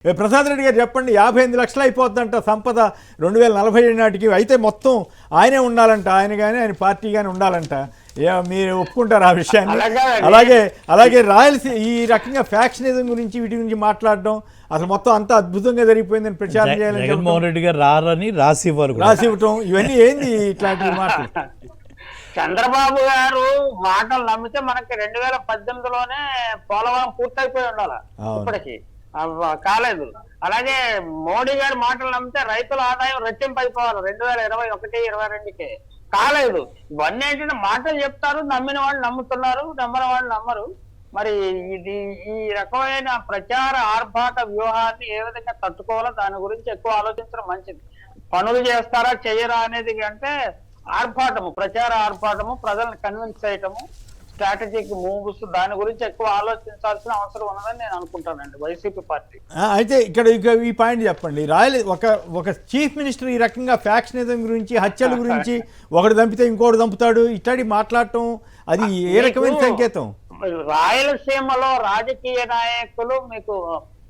ప్రసాద్ రెడ్డి గారు చెప్పండి, 58 లక్షలు అయిపోతుందంట సంపద 2047 నాటికి. అయితే మొత్తం ఆయనే ఉండాలంట, ఆయన కానీ ఆయన పార్టీ కానీ ఉండాలంట. మీరు ఒప్పుకుంటారు ఆ విషయాన్ని? అలాగే రాయలసీమ ఈ రకంగా ఫ్యాక్షనిజం గురించి వీటి గురించి మాట్లాడడం, అసలు మొత్తం అంతా అద్భుతంగా జరిగిపోయిందని ప్రచారం చేయాలని జగన్మోహన్ రెడ్డి గారు రారని రాసివ్వటం, ఇవన్నీ ఏంది ఇట్లాంటి మాటలు? చంద్రబాబు గారు మాటలు నమ్మితే మనకి 2018లోనే పోలవరం పూర్తయిపోయి ఉండాలి, ఇప్పటికి కాలేదు. అలాగే మోడీ గారి మాటలు నమ్మితే రైతుల ఆదాయం రెట్టింపు అయిపోవాలి 2021-22కి, కాలేదు. ఇవన్నీ ఏంటంటే మాటలు చెప్తారు, నమ్మిన వాళ్ళు నమ్ముతున్నారు, నమ్మని వాళ్ళు నమ్మరు. మరి ఇది ఈ రకమైన ప్రచార ఆర్భాట వ్యూహాన్ని ఏ విధంగా తట్టుకోవాలో దాని గురించి ఎక్కువ ఆలోచించడం మంచిది. పనులు చేస్తారా చెయ్యరా అనేది అంటే ఆర్భాటము, ప్రచార ఆర్భాటము, ప్రజలను కన్విన్స్ చేయటము, స్ట్రాటజిక్ మూవ్స్, దాని గురించి ఎక్కువ ఆలోచించాల్సిన అవసరం ఉన్నదని నేను అనుకుంటానండి వైసీపీ పార్టీ. అయితే ఇక్కడ ఈ పాయింట్ చెప్పండి, ఒక చీఫ్ మినిస్టర్ ఈ రకంగా ఫ్యాక్షనిజం గురించి, హత్యల గురించి, ఒకటి చంపితే ఇంకోటి చంపుతాడు ఇట్లాంటి మాట్లాడటం, అది ఏ రకమైన సంకేతం? రాయలసీమలో రాజకీయ నాయకులు మీకు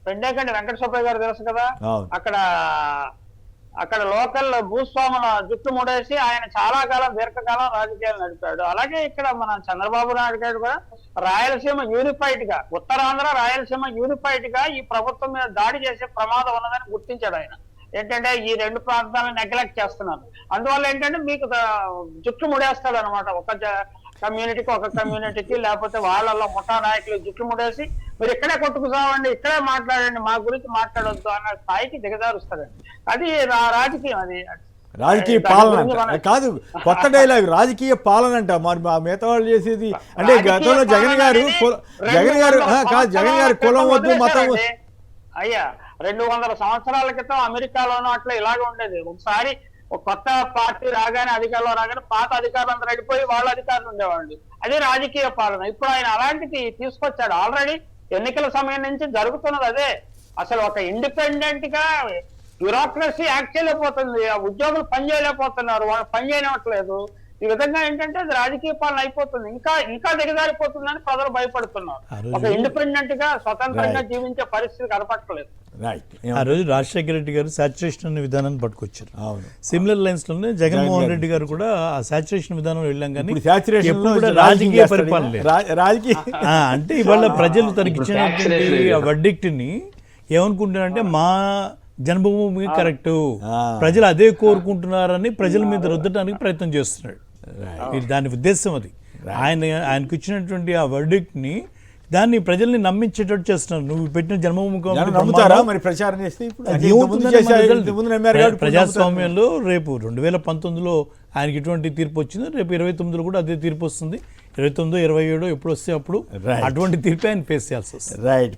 పెండేకండి వెంకట సుబ్బయ్య గారు తెలుసు కదా, అక్కడ లోకల్ భూస్వాముల జుట్టు ముడేసి ఆయన చాలా కాలం దీర్ఘకాలం రాజకీయాలు నడిపాడు. అలాగే ఇక్కడ మన చంద్రబాబు నాయుడు గారు కూడా రాయలసీమ యూనిఫైడ్ గా, ఉత్తరాంధ్ర రాయలసీమ యూనిఫైడ్ గా ఈ ప్రభుత్వం మీద దాడి చేసే ప్రమాదం ఉన్నదని గుర్తించాడు ఆయన. ఏంటంటే ఈ రెండు ప్రాంతాలను నెగ్లెక్ట్ చేస్తున్నారు, అందువల్ల ఏంటంటే మీకు జుట్టు ముడేస్తాడు అనమాట. ఒక కమ్యూనిటీకి లేకపోతే వాళ్ళల్లో ముఠా నాయకులు జుట్టు ముడేసి మీరు ఇక్కడే కొట్టుకుసావండి, ఇక్కడే మాట్లాడండి, మా గురించి మాట్లాడొద్దు అన్న స్థాయికి దిగజారుస్తాడండి. అది రాజకీయం, అది రాజకీయ పాలన కాదు, కొత్త డైలాగ్ రాజకీయ పాలన అంట. మరి మా మిగతా వాళ్ళు చేసేది అంటే గతంలో జగన్ గారు కులం వద్దు మతం వద్దు అయ్యా. 200 సంవత్సరాల క్రితం అమెరికాలోనూ అట్లా ఇలాగ ఉండేది. ఒకసారి ఒక కొత్త పార్టీ రాగానే, అధికారంలో రాగానే పాత అధికారులు రెడిపోయి వాళ్ళ అధికారులు ఉండేవాళ్ళు. అదే రాజకీయ పాలన. ఇప్పుడు ఆయన అలాంటిది తీసుకొచ్చాడు. ఆల్రెడీ ఎన్నికల సమయం నుంచి జరుగుతున్నది అదే. అసలు ఒక ఇండిపెండెంట్ గా బ్యూరోక్రసీ యాక్ట్ చేయలేకపోతుంది, ఉద్యోగులు పని చేయలేకపోతున్నారు, వాళ్ళు పని చేయనట్లేదు. ఈ విధంగా ఏంటంటే అది రాజకీయ పాలన అయిపోతుంది, ఇంకా దిగజారిపోతుందని ప్రజలు భయపడుతున్నారు. ఒక ఇండిపెండెంట్ గా స్వతంత్రంగా జీవించే పరిస్థితి కనపడలేదు. ఆ రోజు రాజశేఖర రెడ్డి గారు సాచురేషన్ అనే విధానాన్ని పట్టుకొచ్చారు. సిమిలర్ లైన్స్ లోనే జగన్మోహన్ రెడ్డి గారు కూడా ఆ సాచురేషన్ విధానం వెళ్ళాం, కానీ రాజకీయ పరిపాలన అంటే ఇవాళ ప్రజలు తనకిచ్చినటువంటి ఆ వర్డిక్ట్ని ఏమనుకుంటున్నారంటే మా జన్మభూమి కరెక్ట్, ప్రజలు అదే కోరుకుంటున్నారని ప్రజల మీద రుద్దడానికి ప్రయత్నం చేస్తున్నాడు. దాని ఉద్దేశం అది. ఆయనకు ఇచ్చినటువంటి ఆ వర్డిక్ట్ని దాన్ని ప్రజల్ని నమ్మించేటట్టు చేస్తున్నారు. నువ్వు పెట్టిన జన్మభూమి ప్రజాస్వామ్యంలో రేపు 2019లో ఆయనకి ఇటువంటి తీర్పు వచ్చింది, రేపు 2029లో కూడా అదే తీర్పు వస్తుంది. 29, 27 ఎప్పుడు వస్తే అప్పుడు అటువంటి తీర్పు ఆయన ఫేస్ చేయాల్సి వస్తుంది. రైట్.